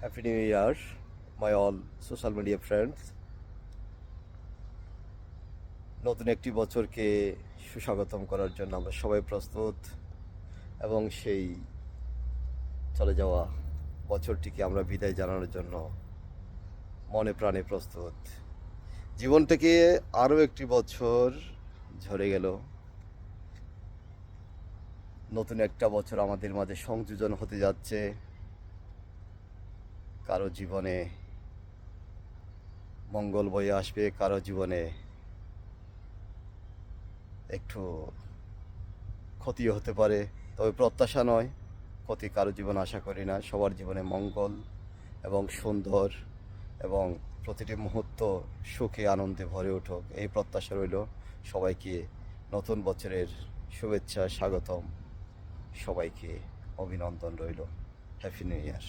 Happy new year my all social media friends. নতুন একটি বছরকে সুস্বাগতম করার জন্য আমরা সবাই প্রস্তুত এবং সেই চলে যাওয়া বছরটিকে আমরা বিদায় জানানোর জন্য মনে প্রাণে প্রস্তুত। জীবন থেকে আরও একটি বছর ঝরে গেল, নতুন একটা বছর আমাদের মাঝে সংযোজন হতে যাচ্ছে। কারো জীবনে মঙ্গল বয়ে আসবে, কারো জীবনে একটু ক্ষতিও হতে পারে, তবে প্রত্যাশা নয়, ক্ষতি কারো জীবন আশা করি না। সবার জীবনে মঙ্গল এবং সুন্দর এবং প্রতিটি মুহূর্ত সুখে আনন্দে ভরে উঠুক, এই প্রত্যাশা রইল। সবাইকে নতুন বছরের শুভেচ্ছা, স্বাগতম, সবাইকে অভিনন্দন রইল। Happy new year.